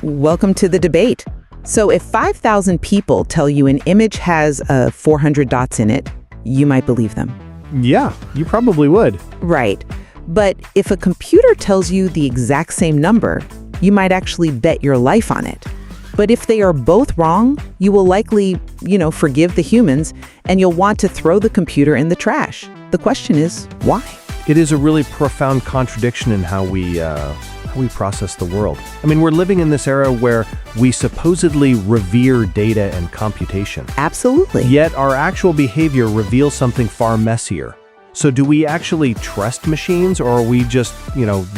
Welcome to the debate. So if 5,000 people tell you an image has 400 dots in it, you might believe them. Yeah, you probably would. Right. But if a computer tells you the exact same number, you might actually bet your life on it. But if they are both wrong, you will likely, forgive the humans, and you'll want to throw the computer in the trash. The question is, why? It is a really profound contradiction in how we process the world. I mean, we're living in this era where we supposedly revere data and computation. Absolutely. Yet our actual behavior reveals something far messier. So do we actually trust machines, or are we just,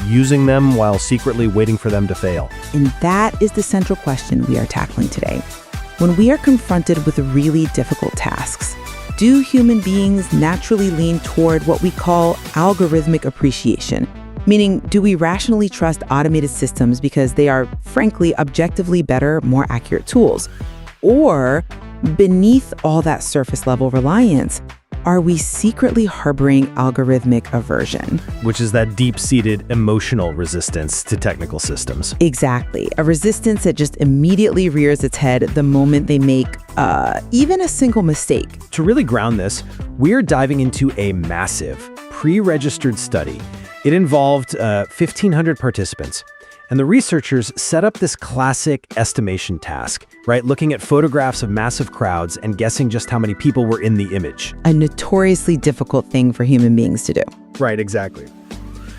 using them while secretly waiting for them to fail? And that is the central question we are tackling today. When we are confronted with really difficult tasks, do human beings naturally lean toward what we call algorithmic appreciation? Meaning, do we rationally trust automated systems because they are, frankly, objectively better, more accurate tools? Or, beneath all that surface-level reliance, are we secretly harboring algorithmic aversion? Which is that deep-seated emotional resistance to technical systems. Exactly. A resistance that just immediately rears its head the moment they make even a single mistake. To really ground this, we're diving into a massive, pre-registered study. It involved 1,500 participants. And the researchers set up this classic estimation task, right? Looking at photographs of massive crowds and guessing just how many people were in the image. A notoriously difficult thing for human beings to do. Right, exactly.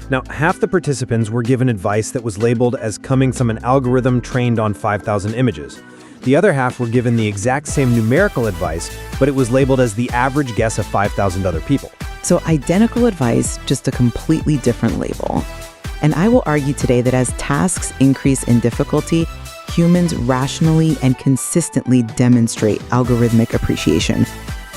Now, half the participants were given advice that was labeled as coming from an algorithm trained on 5,000 images. The other half were given the exact same numerical advice, but it was labeled as the average guess of 5,000 other people. So identical advice, just a completely different label. And I will argue today that as tasks increase in difficulty, humans rationally and consistently demonstrate algorithmic appreciation.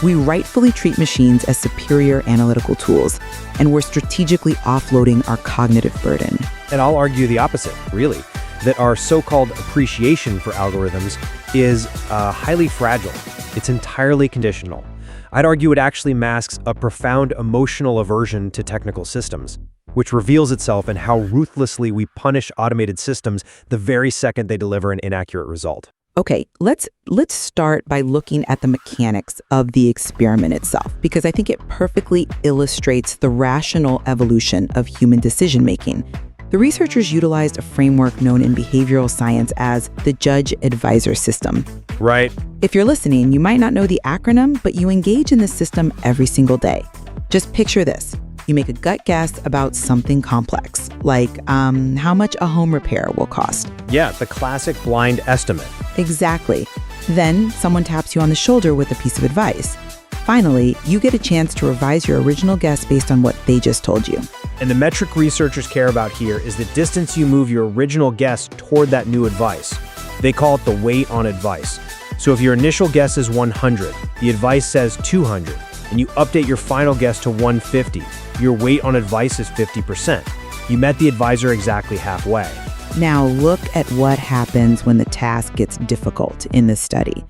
We rightfully treat machines as superior analytical tools, and we're strategically offloading our cognitive burden. And I'll argue the opposite, really, that our so-called appreciation for algorithms is highly fragile. It's entirely conditional. I'd argue it actually masks a profound emotional aversion to technical systems, which reveals itself in how ruthlessly we punish automated systems the very second they deliver an inaccurate result. Okay, let's start by looking at the mechanics of the experiment itself, because I think it perfectly illustrates the rational evolution of human decision-making. The researchers utilized a framework known in behavioral science as the judge-advisor system. Right. If you're listening, you might not know the acronym, but you engage in this system every single day. Just picture this. You make a gut guess about something complex, like how much a home repair will cost. Yeah, the classic blind estimate. Exactly. Then someone taps you on the shoulder with a piece of advice. Finally, you get a chance to revise your original guess based on what they just told you. And the metric researchers care about here is the distance you move your original guess toward that new advice. They call it the weight on advice. So if your initial guess is 100, the advice says 200, and you update your final guess to 150, your weight on advice is 50%. You met the advisor exactly halfway. Now look at what happens when the task gets difficult in this study.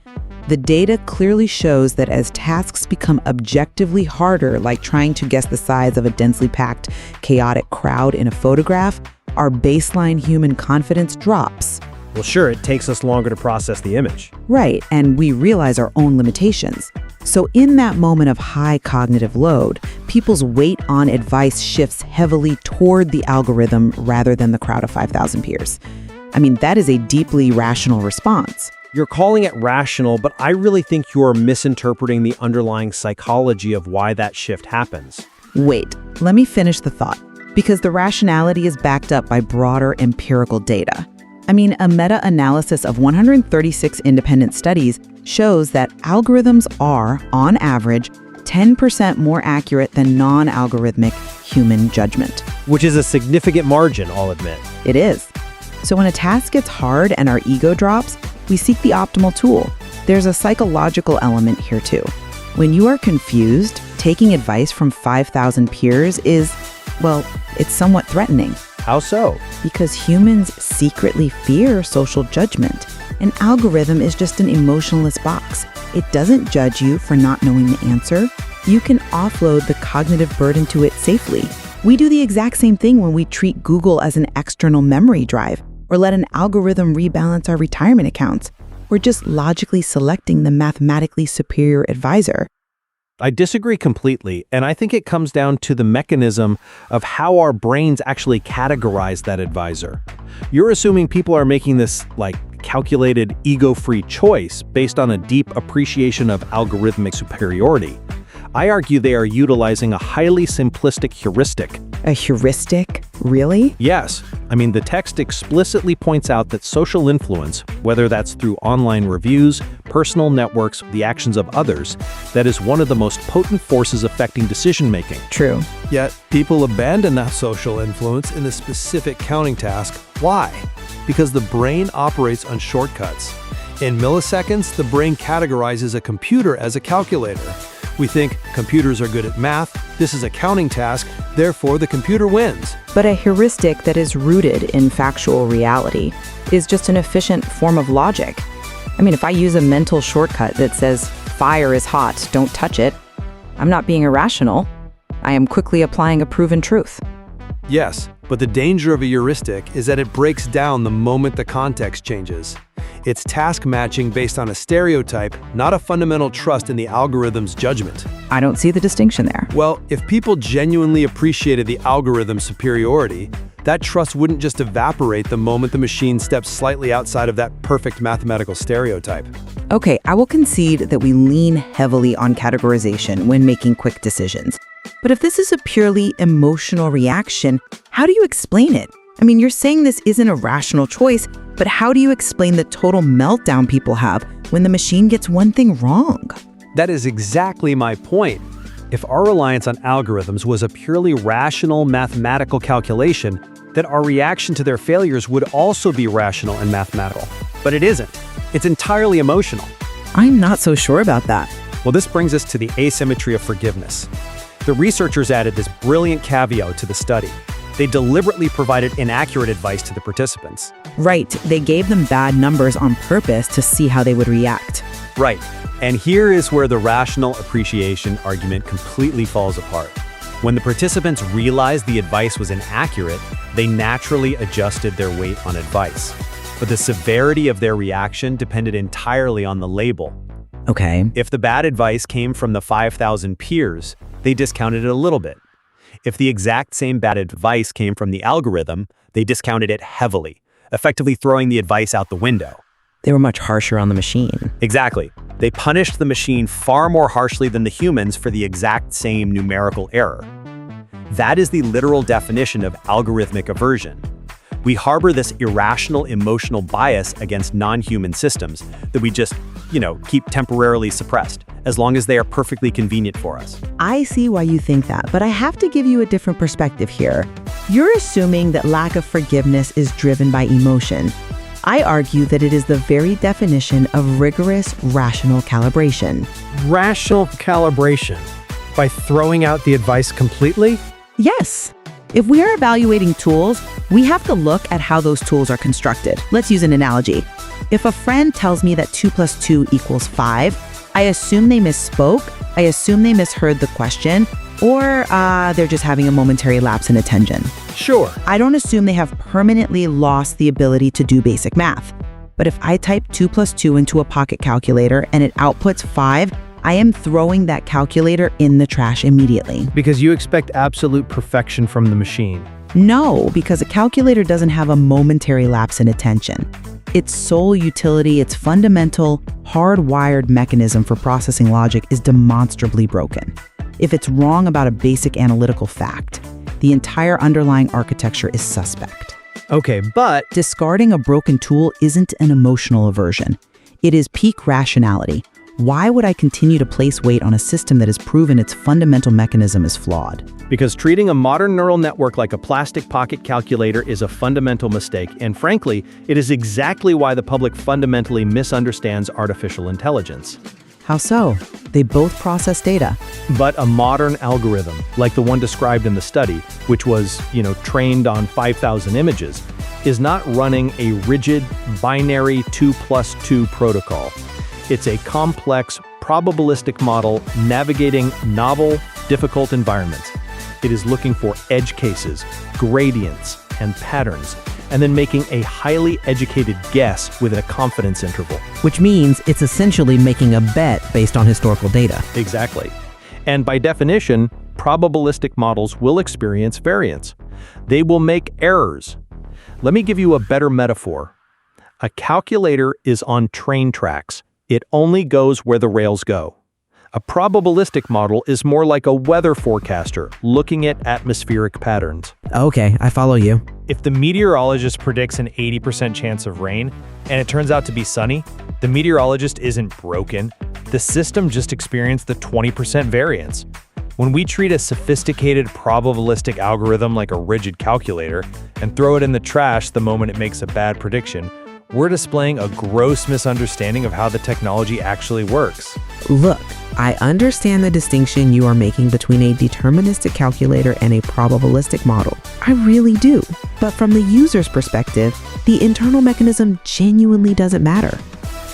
The data clearly shows that as tasks become objectively harder, like trying to guess the size of a densely packed, chaotic crowd in a photograph, our baseline human confidence drops. Well, sure, it takes us longer to process the image. Right, and we realize our own limitations. So in that moment of high cognitive load, people's weight on advice shifts heavily toward the algorithm rather than the crowd of 5,000 peers. I mean, that is a deeply rational response. You're calling it rational, but I really think you're misinterpreting the underlying psychology of why that shift happens. Wait, let me finish the thought, because the rationality is backed up by broader empirical data. I mean, a meta-analysis of 136 independent studies shows that algorithms are, on average, 10% more accurate than non-algorithmic human judgment. Which is a significant margin, I'll admit. It is. So when a task gets hard and our ego drops, we seek the optimal tool. There's a psychological element here too. When you are confused, taking advice from 5,000 peers is, well, it's somewhat threatening. How so? Because humans secretly fear social judgment. An algorithm is just an emotionless box. It doesn't judge you for not knowing the answer. You can offload the cognitive burden to it safely. We do the exact same thing when we treat Google as an external memory drive. or let an algorithm rebalance our retirement accounts. We're just logically selecting the mathematically superior advisor. I disagree completely, and I think it comes down to the mechanism of how our brains actually categorize that advisor. You're assuming people are making this, calculated, ego-free choice based on a deep appreciation of algorithmic superiority. I argue they are utilizing a highly simplistic heuristic. A heuristic? Really? Yes. The text explicitly points out that social influence, whether that's through online reviews, personal networks, the actions of others, that is one of the most potent forces affecting decision-making. True. Yet, people abandon that social influence in a specific counting task. Why? Because the brain operates on shortcuts. In milliseconds, the brain categorizes a computer as a calculator. We think computers are good at math, this is a counting task, therefore the computer wins. But a heuristic that is rooted in factual reality is just an efficient form of logic. If I use a mental shortcut that says, fire is hot, don't touch it, I'm not being irrational. I am quickly applying a proven truth. Yes, but the danger of a heuristic is that it breaks down the moment the context changes. It's task matching based on a stereotype, not a fundamental trust in the algorithm's judgment. I don't see the distinction there. Well, if people genuinely appreciated the algorithm's superiority, that trust wouldn't just evaporate the moment the machine steps slightly outside of that perfect mathematical stereotype. Okay, I will concede that we lean heavily on categorization when making quick decisions. But if this is a purely emotional reaction, how do you explain it? You're saying this isn't a rational choice, but how do you explain the total meltdown people have when the machine gets one thing wrong? That is exactly my point. If our reliance on algorithms was a purely rational mathematical calculation, then our reaction to their failures would also be rational and mathematical. But it isn't. It's entirely emotional. I'm not so sure about that. Well, this brings us to the asymmetry of forgiveness. The researchers added this brilliant caveat to the study. They deliberately provided inaccurate advice to the participants. Right, they gave them bad numbers on purpose to see how they would react. Right, and here is where the rational appreciation argument completely falls apart. When the participants realized the advice was inaccurate, they naturally adjusted their weight on advice. But the severity of their reaction depended entirely on the label. Okay. If the bad advice came from the 5,000 peers, they discounted it a little bit. If the exact same bad advice came from the algorithm, they discounted it heavily, effectively throwing the advice out the window. They were much harsher on the machine. Exactly. They punished the machine far more harshly than the humans for the exact same numerical error. That is the literal definition of algorithmic aversion. We harbor this irrational emotional bias against non-human systems that we just, keep temporarily suppressed, as long as they are perfectly convenient for us. I see why you think that, but I have to give you a different perspective here. You're assuming that lack of forgiveness is driven by emotion. I argue that it is the very definition of rigorous rational calibration. Rational calibration? By throwing out the advice completely? Yes. If we are evaluating tools, we have to look at how those tools are constructed. Let's use an analogy. If a friend tells me that 2 + 2 = 5, I assume they misspoke, I assume they misheard the question, or they're just having a momentary lapse in attention. Sure. I don't assume they have permanently lost the ability to do basic math. But if I type 2 + 2 into a pocket calculator and it outputs 5, I am throwing that calculator in the trash immediately. Because you expect absolute perfection from the machine. No, because a calculator doesn't have a momentary lapse in attention. Its sole utility, its fundamental, hardwired mechanism for processing logic is demonstrably broken. If it's wrong about a basic analytical fact, the entire underlying architecture is suspect. Okay, but Discarding a broken tool isn't an emotional aversion. It is peak rationality. Why would I continue to place weight on a system that has proven its fundamental mechanism is flawed? Because treating a modern neural network like a plastic pocket calculator is a fundamental mistake, and frankly, it is exactly why the public fundamentally misunderstands artificial intelligence. How so? They both process data. But a modern algorithm, like the one described in the study, which was, trained on 5,000 images, is not running a rigid, binary 2 + 2 protocol. It's a complex, probabilistic model navigating novel, difficult environments. It is looking for edge cases, gradients, and patterns, and then making a highly educated guess with a confidence interval. Which means it's essentially making a bet based on historical data. Exactly. And by definition, probabilistic models will experience variance. They will make errors. Let me give you a better metaphor. A calculator is on train tracks. It only goes where the rails go. A probabilistic model is more like a weather forecaster looking at atmospheric patterns. Okay, I follow you. If the meteorologist predicts an 80% chance of rain, and it turns out to be sunny, the meteorologist isn't broken. The system just experienced the 20% variance. When we treat a sophisticated probabilistic algorithm like a rigid calculator and throw it in the trash the moment it makes a bad prediction, we're displaying a gross misunderstanding of how the technology actually works. Look, I understand the distinction you are making between a deterministic calculator and a probabilistic model. I really do. But from the user's perspective, the internal mechanism genuinely doesn't matter.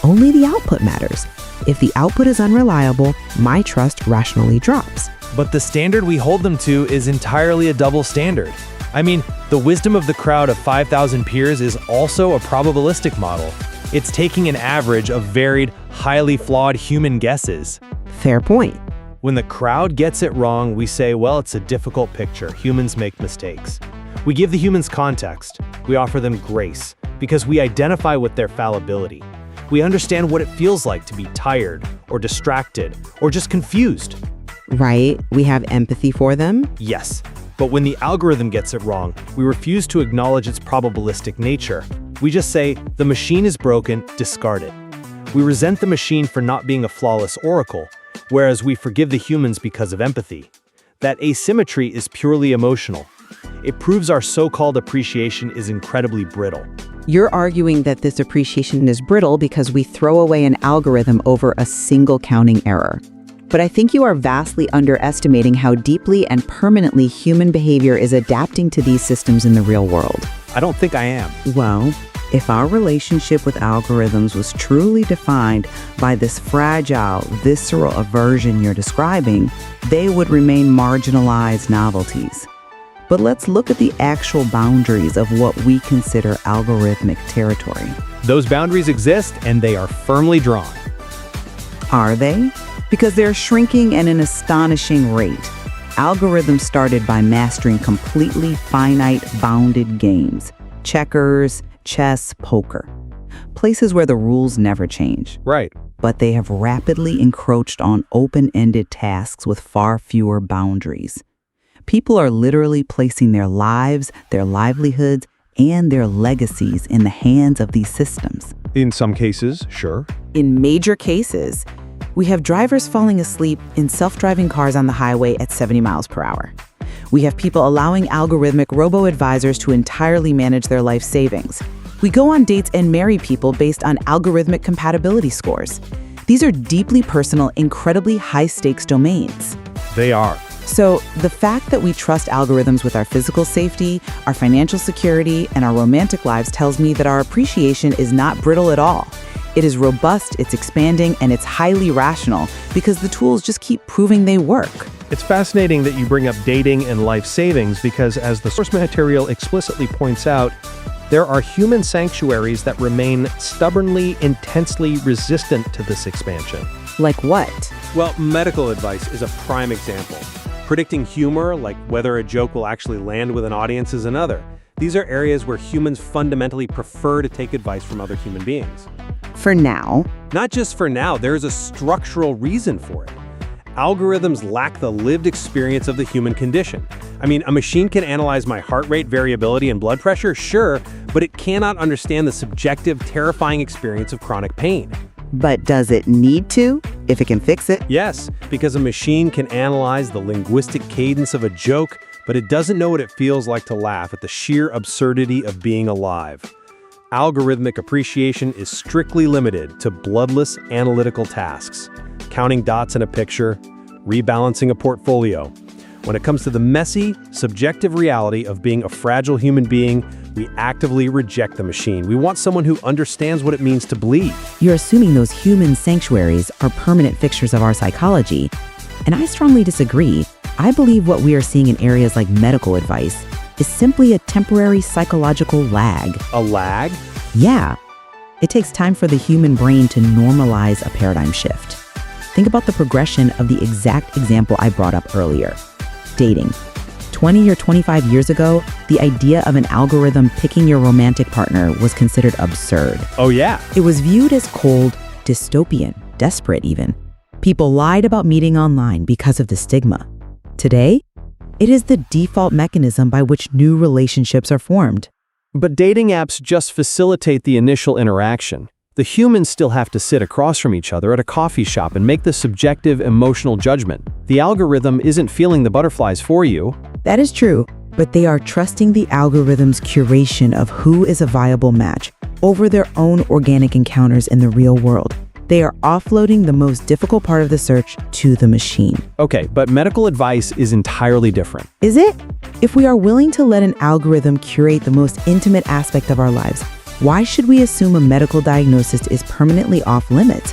Only the output matters. If the output is unreliable, my trust rationally drops. But the standard we hold them to is entirely a double standard. I mean, the wisdom of the crowd of 5,000 peers is also a probabilistic model. It's taking an average of varied, highly flawed human guesses. Fair point. When the crowd gets it wrong, we say, well, it's a difficult picture. Humans make mistakes. We give the humans context. We offer them grace because we identify with their fallibility. We understand what it feels like to be tired or distracted or just confused. Right? We have empathy for them? Yes. But when the algorithm gets it wrong, we refuse to acknowledge its probabilistic nature. We just say, the machine is broken, discard it. We resent the machine for not being a flawless oracle, whereas we forgive the humans because of empathy. That asymmetry is purely emotional. It proves our so-called appreciation is incredibly brittle. You're arguing that this appreciation is brittle because we throw away an algorithm over a single counting error. But I think you are vastly underestimating how deeply and permanently human behavior is adapting to these systems in the real world. I don't think I am. Well, if our relationship with algorithms was truly defined by this fragile, visceral aversion you're describing, they would remain marginalized novelties. But let's look at the actual boundaries of what we consider algorithmic territory. Those boundaries exist, and they are firmly drawn. Are they? Because they're shrinking at an astonishing rate. Algorithms started by mastering completely finite, bounded games. Checkers, chess, poker. Places where the rules never change. Right. But they have rapidly encroached on open-ended tasks with far fewer boundaries. People are literally placing their lives, their livelihoods, and their legacies in the hands of these systems. In some cases, sure. In major cases, we have drivers falling asleep in self-driving cars on the highway at 70 miles per hour. We have people allowing algorithmic robo-advisors to entirely manage their life savings. We go on dates and marry people based on algorithmic compatibility scores. These are deeply personal, incredibly high-stakes domains. They are. So the fact that we trust algorithms with our physical safety, our financial security, and our romantic lives tells me that our appreciation is not brittle at all. It is robust, it's expanding, and it's highly rational because the tools just keep proving they work. It's fascinating that you bring up dating and life savings because, as the source material explicitly points out, there are human sanctuaries that remain stubbornly, intensely resistant to this expansion. Like what? Well, medical advice is a prime example. Predicting humor, like whether a joke will actually land with an audience, is another. These are areas where humans fundamentally prefer to take advice from other human beings. For now. Not just for now, there is a structural reason for it. Algorithms lack the lived experience of the human condition. I mean, a machine can analyze my heart rate variability and blood pressure, sure, but it cannot understand the subjective, terrifying experience of chronic pain. But does it need to, if it can fix it? Yes, because a machine can analyze the linguistic cadence of a joke, but it doesn't know what it feels like to laugh at the sheer absurdity of being alive. Algorithmic appreciation is strictly limited to bloodless analytical tasks, counting dots in a picture, rebalancing a portfolio. When it comes to the messy, subjective reality of being a fragile human being, we actively reject the machine. We want someone who understands what it means to bleed. You're assuming those human sanctuaries are permanent fixtures of our psychology, and I strongly disagree. I believe what we are seeing in areas like medical advice is simply a temporary psychological lag. A lag? Yeah. It takes time for the human brain to normalize a paradigm shift. Think about the progression of the exact example I brought up earlier. Dating. 20 or 25 years ago, the idea of an algorithm picking your romantic partner was considered absurd. Oh yeah. It was viewed as cold, dystopian, desperate even. People lied about meeting online because of the stigma. Today, it is the default mechanism by which new relationships are formed. But dating apps just facilitate the initial interaction. The humans still have to sit across from each other at a coffee shop and make the subjective emotional judgment. The algorithm isn't feeling the butterflies for you. That is true, but they are trusting the algorithm's curation of who is a viable match over their own organic encounters in the real world. They are offloading the most difficult part of the search to the machine. Okay, but medical advice is entirely different. Is it? If we are willing to let an algorithm curate the most intimate aspect of our lives, why should we assume a medical diagnosis is permanently off limits?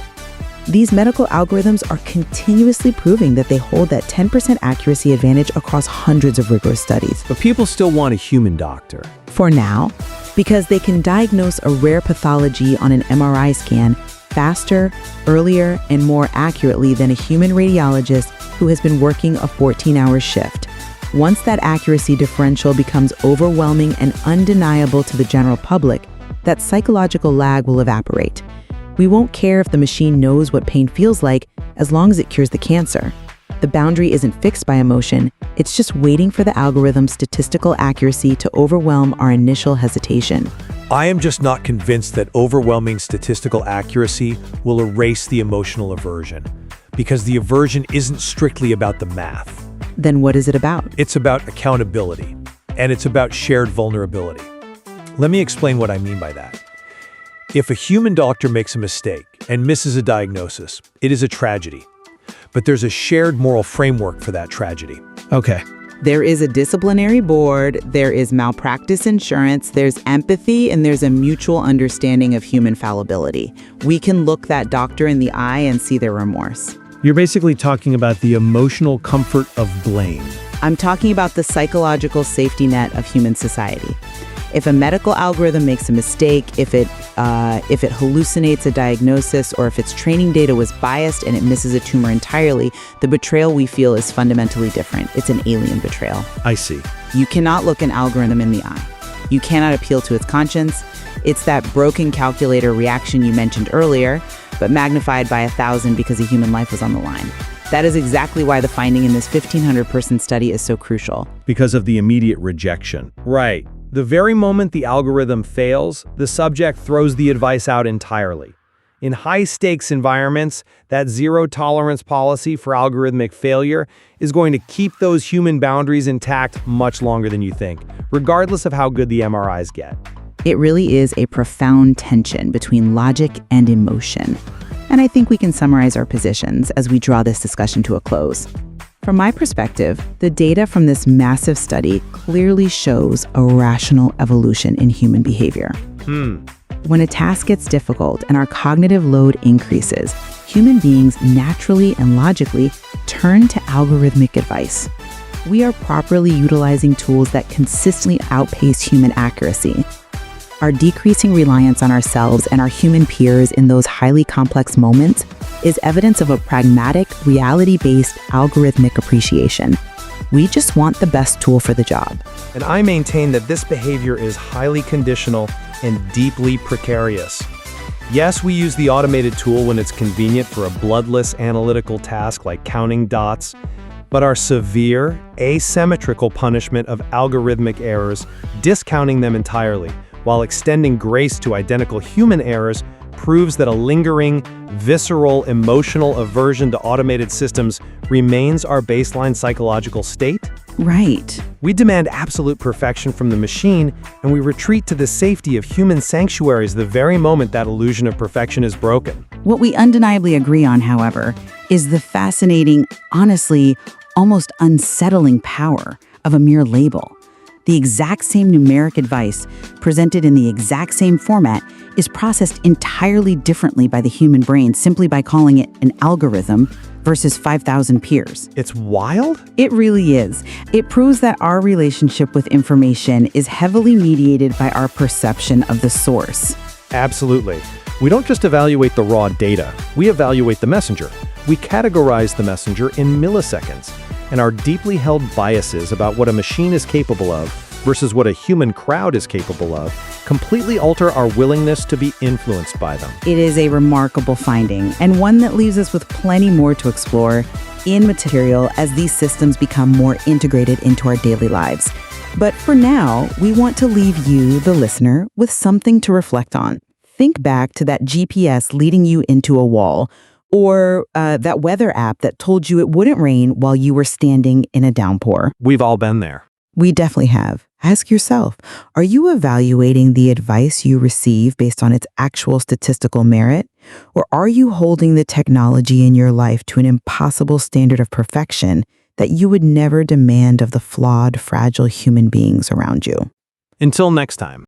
These medical algorithms are continuously proving that they hold that 10% accuracy advantage across hundreds of rigorous studies. But people still want a human doctor. For now, because they can diagnose a rare pathology on an MRI scan faster, earlier, and more accurately than a human radiologist who has been working a 14-hour shift. Once that accuracy differential becomes overwhelming and undeniable to the general public, that psychological lag will evaporate. We won't care if the machine knows what pain feels like as long as it cures the cancer. The boundary isn't fixed by emotion, it's just waiting for the algorithm's statistical accuracy to overwhelm our initial hesitation. I am just not convinced that overwhelming statistical accuracy will erase the emotional aversion, because the aversion isn't strictly about the math. Then what is it about? It's about accountability, and it's about shared vulnerability. Let me explain what I mean by that. If a human doctor makes a mistake and misses a diagnosis, it is a tragedy. But there's a shared moral framework for that tragedy. Okay. There is a disciplinary board, there is malpractice insurance, there's empathy, and there's a mutual understanding of human fallibility. We can look that doctor in the eye and see their remorse. You're basically talking about the emotional comfort of blame. I'm talking about the psychological safety net of human society. If a medical algorithm makes a mistake, if it hallucinates a diagnosis, or if its training data was biased and it misses a tumor entirely, the betrayal we feel is fundamentally different. It's an alien betrayal. I see. You cannot look an algorithm in the eye. You cannot appeal to its conscience. It's that broken calculator reaction you mentioned earlier, but magnified by 1,000 because a human life was on the line. That is exactly why the finding in this 1,500-person study is so crucial. Because of the immediate rejection. Right. The very moment the algorithm fails, the subject throws the advice out entirely. In high-stakes environments, that zero-tolerance policy for algorithmic failure is going to keep those human boundaries intact much longer than you think, regardless of how good the MRIs get. It really is a profound tension between logic and emotion. And I think we can summarize our positions as we draw this discussion to a close. From my perspective, the data from this massive study clearly shows a rational evolution in human behavior. When a task gets difficult and our cognitive load increases, human beings naturally and logically turn to algorithmic advice. We are properly utilizing tools that consistently outpace human accuracy. Our decreasing reliance on ourselves and our human peers in those highly complex moments is evidence of a pragmatic, reality-based algorithmic appreciation. We just want the best tool for the job. And I maintain that this behavior is highly conditional and deeply precarious. Yes, we use the automated tool when it's convenient for a bloodless analytical task like counting dots, but our severe, asymmetrical punishment of algorithmic errors, discounting them entirely, while extending grace to identical human errors, proves that a lingering, visceral, emotional aversion to automated systems remains our baseline psychological state? Right. We demand absolute perfection from the machine, and we retreat to the safety of human sanctuaries the very moment that illusion of perfection is broken. What we undeniably agree on, however, is the fascinating, honestly, almost unsettling power of a mere label. The exact same numeric advice, presented in the exact same format, is processed entirely differently by the human brain simply by calling it an algorithm versus 5,000 peers. It's wild? It really is. It proves that our relationship with information is heavily mediated by our perception of the source. Absolutely. We don't just evaluate the raw data, we evaluate the messenger. We categorize the messenger in milliseconds, and our deeply held biases about what a machine is capable of versus what a human crowd is capable of completely alter our willingness to be influenced by them. It is a remarkable finding, and one that leaves us with plenty more to explore in material as these systems become more integrated into our daily lives. But for now, we want to leave you, the listener, with something to reflect on. Think back to that GPS leading you into a wall, or that weather app that told you it wouldn't rain while you were standing in a downpour. We've all been there. We definitely have. Ask yourself, are you evaluating the advice you receive based on its actual statistical merit? Or are you holding the technology in your life to an impossible standard of perfection that you would never demand of the flawed, fragile human beings around you? Until next time.